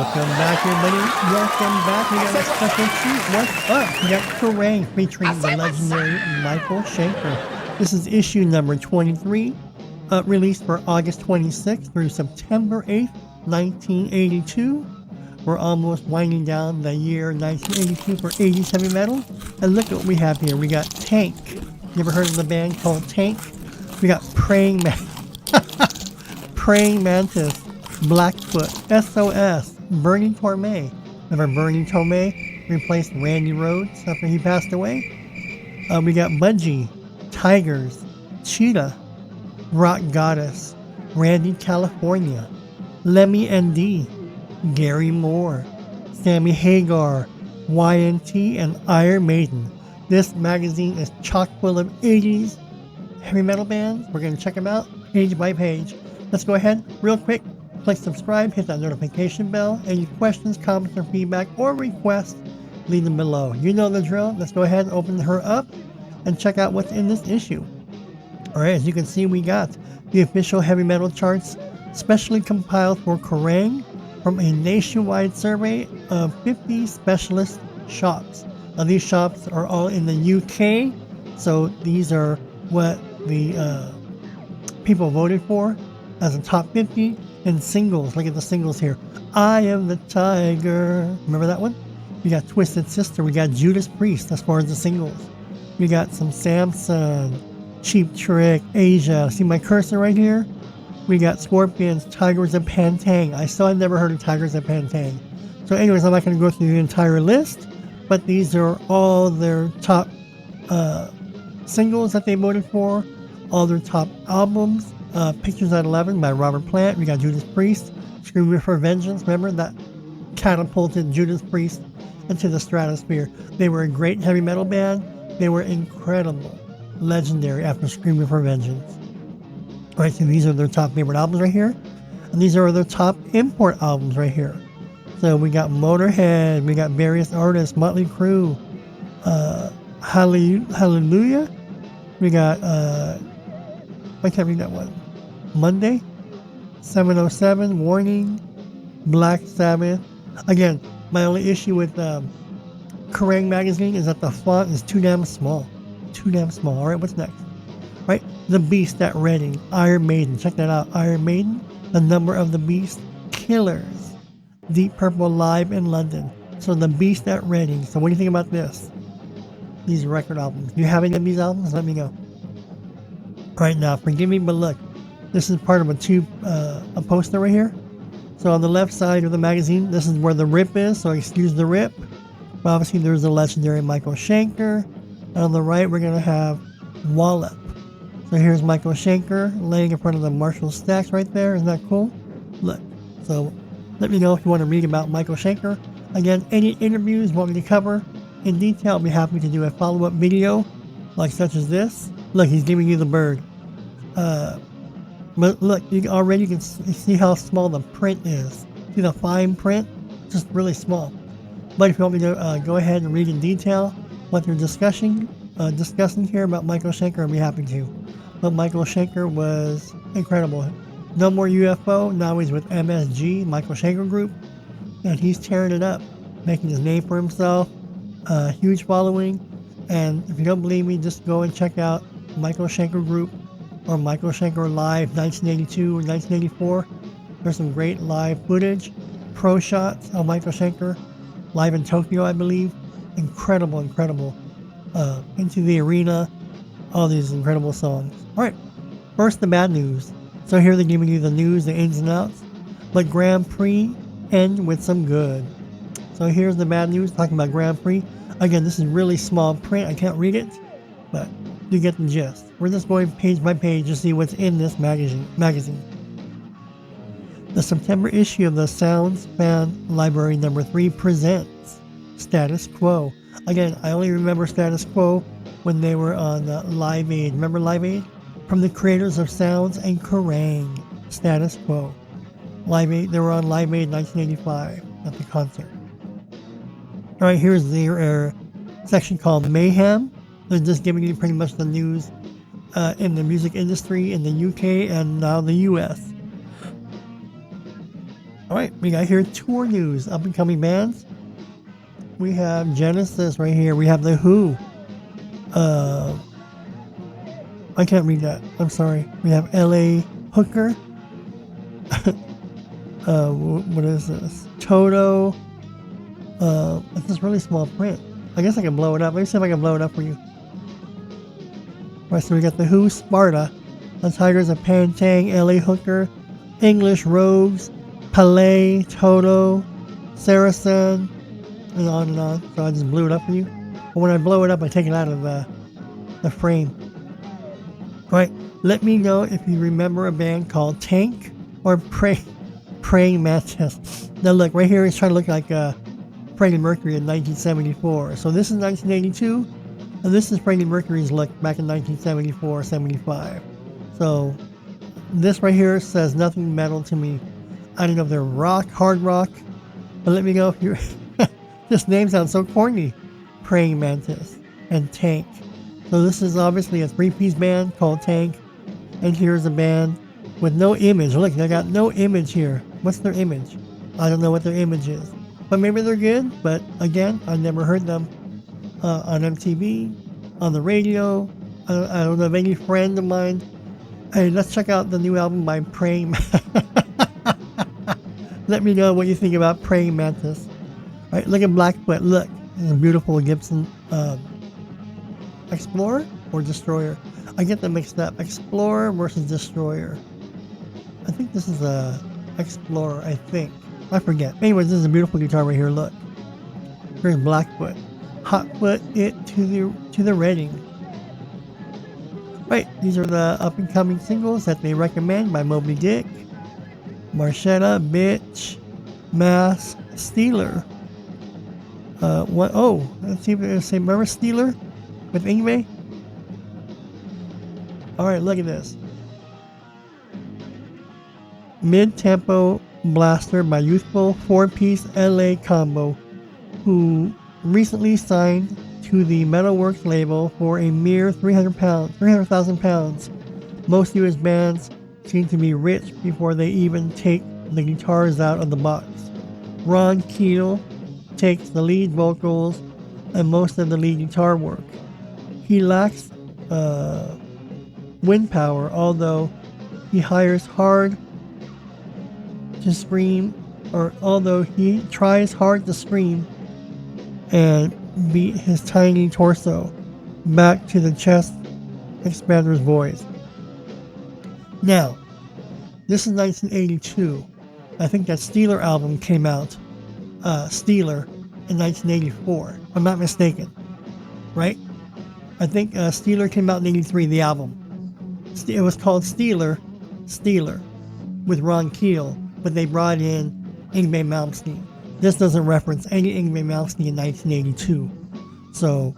Welcome back, everybody. Welcome back. We got a special treat. What's up? We got Kerrang featuring the legendary Michael Schenker. This is issue number 23, released for August 26th through September 8th, 1982. We're almost winding down the year 1982 for 80s heavy metal. And look at what we have here. We got Tank. You ever heard of the band called Tank? We got Praying Mantis, Blackfoot, SOS, Bernie Torme. Remember Bernie Torme replaced Randy Rhoads after he passed away? We got Budgie, Tigers, Cheetah, Rock Goddess, Randy California, Lemmy ND, Gary Moore, Sammy Hagar, YNT, and Iron Maiden. This magazine is chock full of 80s heavy metal bands. We're going to check them out page by page. Let's go ahead real quick. Click subscribe, hit that notification bell. Any questions, comments, or feedback, or requests, leave them below. You know the drill. Let's go ahead and open her up and check out what's in this issue. Alright, as you can see, we got the official heavy metal charts specially compiled for Kerrang from a nationwide survey of 50 specialist shops. Now, these shops are all in the UK, so these are what the people voted for as a top 50. And singles, look at the singles here. I Am the Tiger. Remember that one? We got Twisted Sister. We got Judas Priest as far as the singles. We got some Samson, Cheap Trick, Asia. See my cursor right here? We got Scorpions, Tigers, and Pantang. I still have never heard of Tigers and Pantang. So anyways, I'm not going to go through the entire list, but these are all their top singles that they voted for, all their top albums. Pictures at 11 by Robert Plant. We got Judas Priest, Screaming for Vengeance. Remember that catapulted Judas Priest into the stratosphere. They were a great heavy metal band. They were incredible, legendary after Screaming for Vengeance. Alright, so these are their top favorite albums right here. And these are their top import albums right here. So we got Motorhead, we got various artists, Motley Crue, Hallelujah. We got, I can't read that one. Monday, 707, Warning, Black Sabbath. Again, my only issue with Kerrang magazine is that the font is too damn small. Too damn small. Alright, what's next? Right, The Beast at Reading, Iron Maiden. Check that out. Iron Maiden, The Number of the Beast, Killers, Deep Purple live in London. So The Beast at Reading. So what do you think about this? These record albums. Do you have any of these albums? Let me know. Right now, forgive me, but look, this is part of a poster right here. So on the left side of the magazine, this is where the rip is, so excuse the rip. But obviously there's the legendary Michael Schenker. And on the right, we're going to have Wallop. So here's Michael Schenker laying in front of the Marshall stacks right there. Isn't that cool? Look, so let me know if you want to read about Michael Schenker. Again, any interviews you want me to cover in detail, I'll be happy to do a follow-up video like such as this. Look, he's giving you the bird. But look, you can see how small the print is. See the fine print? Just really small. But if you want me to go ahead and read in detail what they're discussing here about Michael Schenker, I'll be happy to. But Michael Schenker was incredible. No More UFO, now he's with MSG, Michael Schenker Group, and he's tearing it up, making his name for himself, huge following. And if you don't believe me, just go and check out Michael Schenker Group or Michael Schenker Live 1982 or 1984. There's some great live footage, pro shots of Michael Schenker live in Tokyo, I believe. Incredible. Into the Arena, all these incredible songs. Alright, first the bad news. So here they're giving you the news, the ins and outs. But Grand Prix end with some good. So here's the bad news, talking about Grand Prix. Again, this is really small print. I can't read it, but you get the gist. We're just going page by page to see what's in this magazine. The September issue of the Sounds Fan Library number 3 presents Status Quo. Again, I only remember Status Quo when they were on Live Aid. Remember Live Aid? From the creators of Sounds and Kerrang. Status Quo. Live Aid. They were on Live Aid 1985 at the concert. Alright, here's the section called Mayhem. They're just giving you pretty much the news in the music industry in the UK and now the US. Alright, we got here tour news, up and coming bands. We have Genesis right here. We have The Who. I can't read that. I'm sorry. We have L.A. Hooker. What is this? Toto. It's this really small print. I guess I can blow it up. Let me see if I can blow it up for you. Alright, so we got The Who, Sparta, The Tigers of Pantang, L.A. Hooker, English Rogues, Palais, Toto, Saracen, and on and on. So I just blew it up for you. But when I blow it up, I take it out of the frame. Alright, let me know if you remember a band called Tank or Praying Mantis. Now look, right here is trying to look like Freddie Mercury in 1974. So this is 1982, and this is Freddie Mercury's look back in 1974-75. So this right here says nothing metal to me. I don't know if they're rock, hard rock, but let me know if you're... This name sounds so corny. Praying Mantis and Tank. So this is obviously a three-piece band called Tank, and here's a band with no image. Look, they got no image here. What's their image? I don't know what their image is, but maybe they're good. But again, I never heard them on MTV, on the radio. I don't know of any friend of mine. Hey, let's check out the new album by Praying Mantis. Let me know what you think about Praying Mantis. All right, look at Blackfoot. Look, it's a beautiful Gibson Explorer or Destroyer. I get them mixed up. Explorer versus Destroyer. I think this is a Explorer, I think. I forget. Anyways, this is a beautiful guitar right here. Look. Here's Blackfoot. Hotfoot it to the Reading. Right, these are the up and coming singles that they recommend by Moby Dick, Marchetta, Bitch, Mass, Steeler. Let's see if they say, remember Steeler with Ingve? Alright, look at this. Mid-tempo blaster by youthful four-piece LA combo, who recently signed to the Metalworks label for a mere 300,000 pounds. Most US bands seem to be rich before they even take the guitars out of the box. Ron Keel takes the lead vocals and most of the lead guitar work. He lacks wind power, although he tries hard to scream and beat his tiny torso back to the chest expander's voice. Now, this is 1982. I think that Steeler album came out, Steeler, in 1984. If I'm not mistaken, right? I think Steeler came out in 83, the album. It was called Steeler, with Ron Keel, but they brought in Yngwie Malmsteen. This doesn't reference any Yngwie Malmsteen in 1982. So,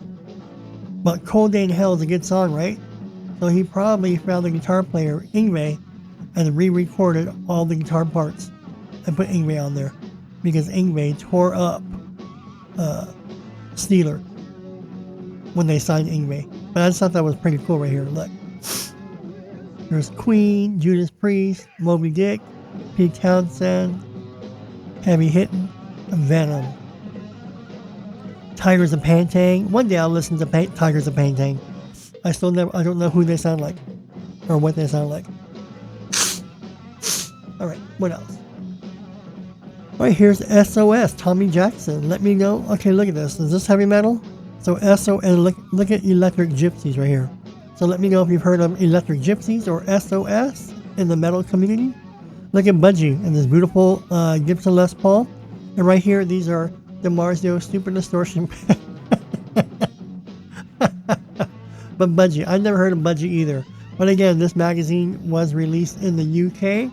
but Cold Day in Hell is a good song, right? So he probably found the guitar player, Yngwie, and re-recorded all the guitar parts and put Yngwie on there, because Yngwie tore up Steeler when they signed Yngwie. But I just thought that was pretty cool right here. Look. There's Queen, Judas Priest, Moby Dick, Pete Townsend, Heavy Hittin', Venom, Tigers of Pantang. One day I'll listen to Tigers of Pantang. I don't know who they sound like or what they sound like. Alright, what else? Alright, here's SOS, Tommy Jackson. Let me know. Okay, look at this. Is this heavy metal? So SOS, and look at Electric Gypsies right here. So let me know if you've heard of Electric Gypsies or SOS in the metal community. Look at Budgie and this beautiful Gibson Les Paul. And right here, these are DiMarzio Super Distortion. But Budgie, I've never heard of Budgie either. But again, this magazine was released in the UK.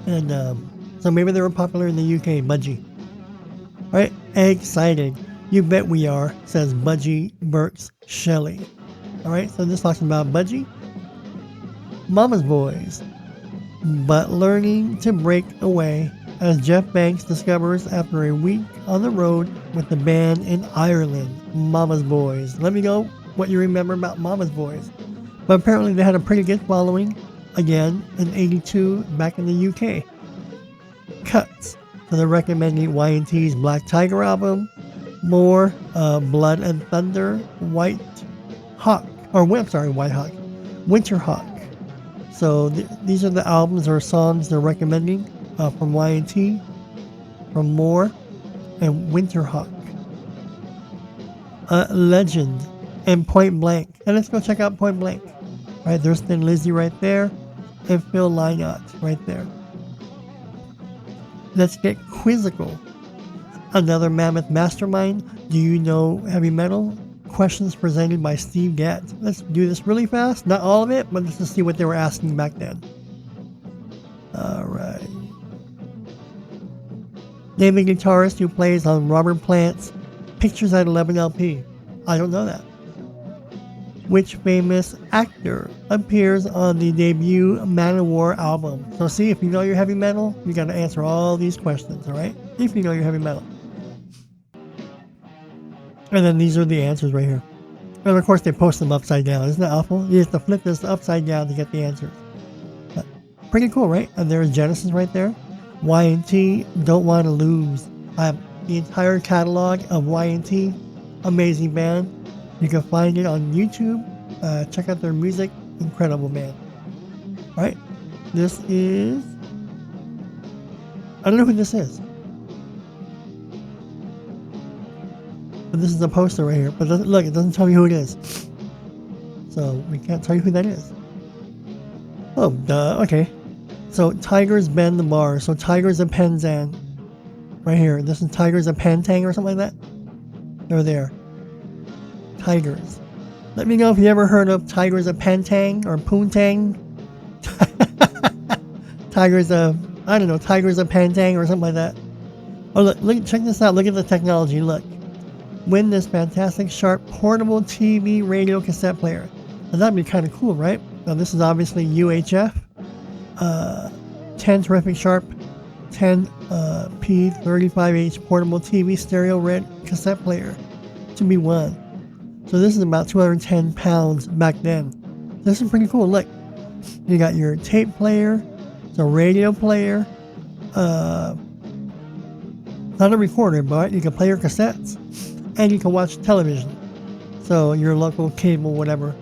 And so maybe they were popular in the UK, Budgie. Alright, excited. You bet we are, says Budgie Burks Shelley. Alright, so this talks about Budgie. Mama's Boys. But learning to break away, as Jeff Banks discovers after a week on the road with the band in Ireland. Mama's Boys. Let me know what you remember about Mama's Boys. But apparently they had a pretty good following, again, in 82 back in the UK. cuts. So they're recommending Y&T's Black Tiger album, more Blood and Thunder, White Hawk, Winter Hawk. So these are the albums or songs they're recommending from Y&T, from More, and Winter Hawk. Legend and Point Blank. And let's go check out Point Blank. Right, there's Thin Lizzy right there, and Phil Lynott right there. Let's get quizzical. Another mammoth mastermind. Do you know heavy metal? Questions presented by Steve Gadd. Let's do this really fast. Not all of it, but let's just see what they were asking back then. Alright. Name a guitarist who plays on Robert Plant's Pictures at 11 LP. I don't know that. Which famous actor appears on the debut Manowar album? So see, if you know your heavy metal, you got to answer all these questions, alright? If you know your heavy metal. And then these are the answers right here. And of course they post them upside down. Isn't that awful? You have to flip this upside down to get the answers. But pretty cool, right? And there's Genesis right there. Y&T, Don't Want to Lose. I have the entire catalog of Y&T. Amazing band. You can find it on YouTube. Check out their music. Incredible band. Alright. This is... I don't know who this is. But this is a poster right here. But look, it doesn't tell me who it is. So we can't tell you who that is. Oh, duh. Okay. So Tigers bend the bar. So Tigers of Penzance. Right here. This is Tigers of Pantang or something like that. They're there. Tigers. Let me know if you ever heard of Tigers of Pantang or Poontang. Tigers of, I don't know, Tigers of Pantang or something like that. Oh, look, check this out. Look at the technology. Look. Win this fantastic, sharp, portable TV radio cassette player. Now, that'd be kind of cool, right? Now, this is obviously UHF. 10 terrific, sharp, 10 P35H portable TV stereo red cassette player to be won. So this is about 210 pounds back then. This is pretty cool. Look, you got your tape player, the radio player, not a recorder, but you can play your cassettes, and you can watch television. So your local cable, whatever,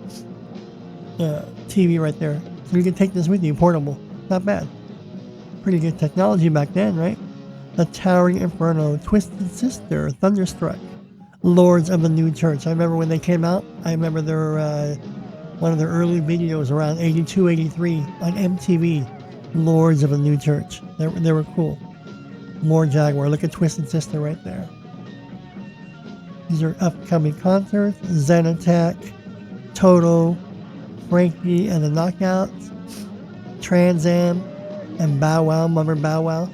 TV right there. So you can take this with you, portable. Not bad. Pretty good technology back then, right? The Towering Inferno, Twisted Sister, Thunderstruck, Lords of the New Church. I remember when they came out. I remember their one of their early videos around 82, 83 on MTV. Lords of the New Church. They were cool. More Jaguar. Look at Twisted Sister right there. These are upcoming concerts. Zen Attack, Toto, Frankie and the Knockouts, Trans Am, and Bow Wow, Mother Bow Wow.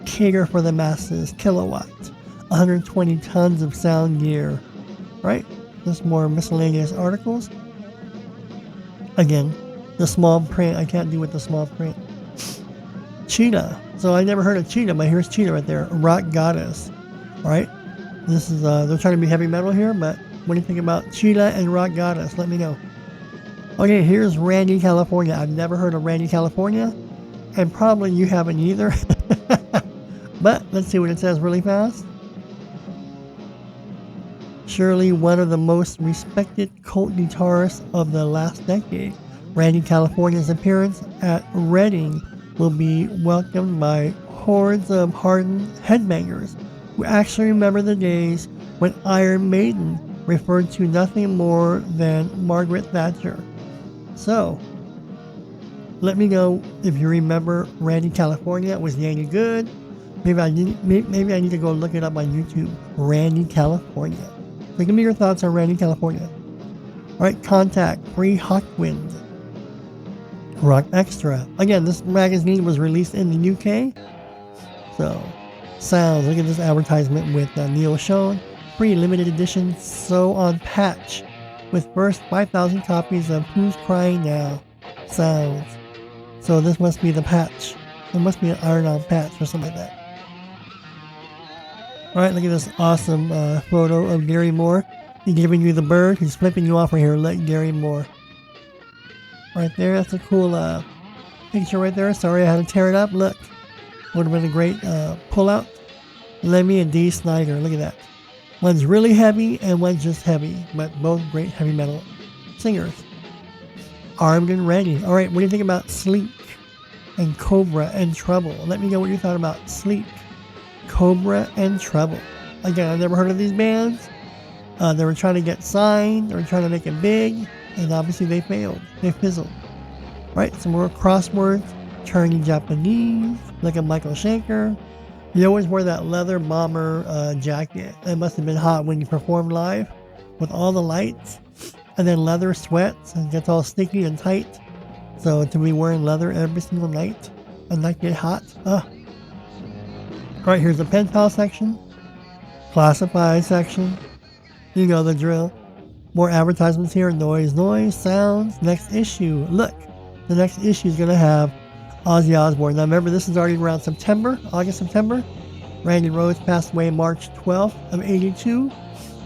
Cater for the Masses, Kilowatt. 120 tons of sound gear. Right? Just more miscellaneous articles. Again, the small print. I can't do with the small print. Cheetah. So I never heard of Cheetah, but here's Cheetah right there. Rock Goddess. Alright? This is, they're trying to be heavy metal here, but what do you think about Cheetah and Rock Goddess? Let me know. Okay, here's Randy, California. I've never heard of Randy, California, and probably you haven't either. But let's see what it says really fast. Surely one of the most respected cult guitarists of the last decade, Randy California's appearance at Reading will be welcomed by hordes of hardened headbangers who actually remember the days when Iron Maiden referred to nothing more than Margaret Thatcher. So, let me know if you remember Randy California. Was he any good? Maybe I need to go look it up on YouTube. Randy California. So give me your thoughts on Randy California. Alright, Contact, Free Hawkwind, Rock Extra. Again, this magazine was released in the UK. So, sounds. Look at this advertisement with Neil Schon. Free limited edition sew on patch with first 5,000 copies of Who's Crying Now. Sounds. So this must be the patch. It must be an iron-on patch or something like that. Alright, look at this awesome photo of Gary Moore. He's giving you the bird. He's flipping you off right here. Look, Gary Moore. Right there, that's a cool picture right there. Sorry I had to tear it up. Look, would have been a great pullout. Lemmy and Dee Snider. Look at that. One's really heavy and one's just heavy, but both great heavy metal singers. Armed and Ready. All right, what do you think about Sleek and Cobra and Trouble? Let me know what you thought about Sleek, Cobra, and Trouble. Again, I've never heard of these bands. They were trying to get signed. They were trying to make it big, and obviously they failed. They fizzled. All right, some more crosswords. Turning Japanese. Look at Michael Schenker. You always wear that leather bomber jacket. It must have been hot when you performed live with all the lights. And then leather sweats and gets all sticky and tight. So to be wearing leather every single night and not get hot. Right, here's the pen pal section. Classified section. You know the drill. More advertisements here. Noise, sounds. Next issue. Look, the next issue is going to have Ozzy Osbourne. Now remember, this is already around September, August, September. Randy Rhoads passed away March 12th of 82.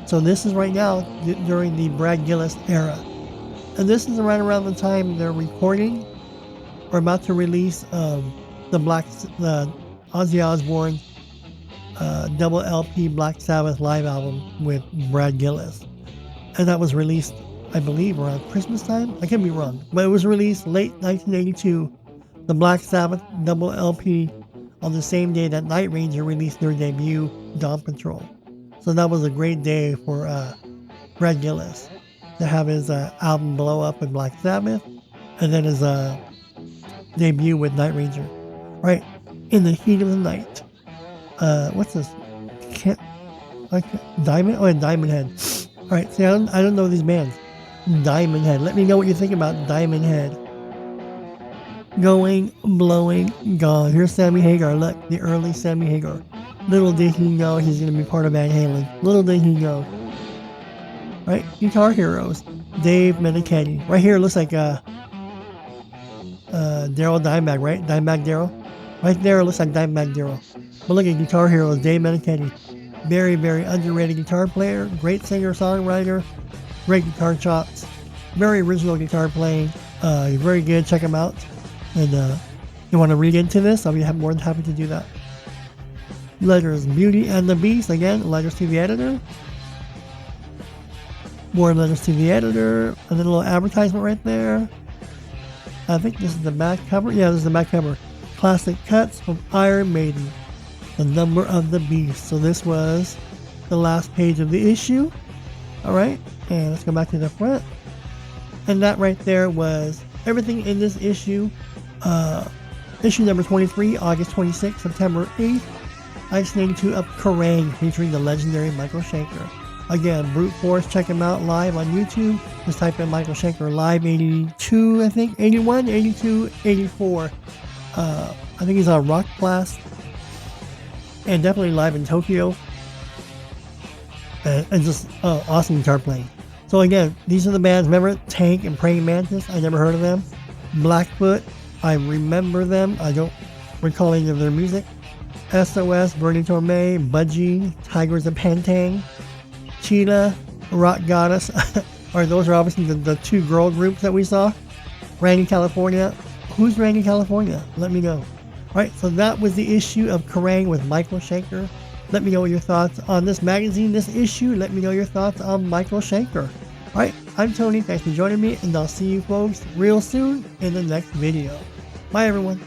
So this is right now during the Brad Gillis era. And this is around the time they're recording or about to release the Ozzy Osbourne double LP Black Sabbath live album with Brad Gillis. And that was released, I believe, around Christmas time. I could be wrong. But it was released late 1982. The Black Sabbath double LP on the same day that Night Ranger released their debut, Dawn Patrol. So that was a great day for Brad Gillis to have his album blow up with Black Sabbath, and then his debut with Night Ranger. Right, in the heat of the night. What's this? Diamond? Oh, and Diamond Head. All right, see, I don't know these bands. Diamond Head. Let me know what you think about Diamond Head. Going, blowing, gone. Here's Sammy Hagar. Look, the early Sammy Hagar. Little did he know he's going to be part of Van Halen. Little did he know. Right? Guitar Heroes. Dave Meniketti. Right here looks like Daryl Dimebag, right? Dimebag Daryl. Right there looks like Dimebag Daryl. But look at Guitar Heroes. Dave Meniketti. Very, very underrated guitar player. Great singer-songwriter. Great guitar chops. Very original guitar playing. He's very good. Check him out. And you want to read into this? I'll be more than happy to do that. Letters, Beauty and the Beast. Again, letters to the editor. More letters to the editor. And then a little advertisement right there. I think this is the back cover. Yeah, this is the back cover. Classic cuts from Iron Maiden. The Number of the Beast. So this was the last page of the issue. Alright, and let's go back to the front. And that right there was everything in this issue. Issue number 23, August 26th, September 8th. 1982 of Kerrang! Featuring the legendary Michael Schenker. Again, Brute Force, check him out live on YouTube. Just type in Michael Schenker live 82, I think, 81, 82, 84. I think he's on Rock Blast. And definitely live in Tokyo. And just awesome guitar playing. So again, these are the bands. Remember Tank and Praying Mantis? I never heard of them. Blackfoot, I remember them. I don't recall any of their music. SOS, Burning Torme, Budgie, Tigers of Pantang, Cheetah, Rock Goddess. Or those are obviously the two girl groups that we saw. Randy California. Who's Randy California? Let me know. Alright, so that was the issue of Kerrang! With Michael Schenker. Let me know your thoughts on this magazine, this issue. Let me know your thoughts on Michael Schenker. Alright, I'm Tony. Thanks for joining me, and I'll see you folks real soon in the next video. Bye, everyone.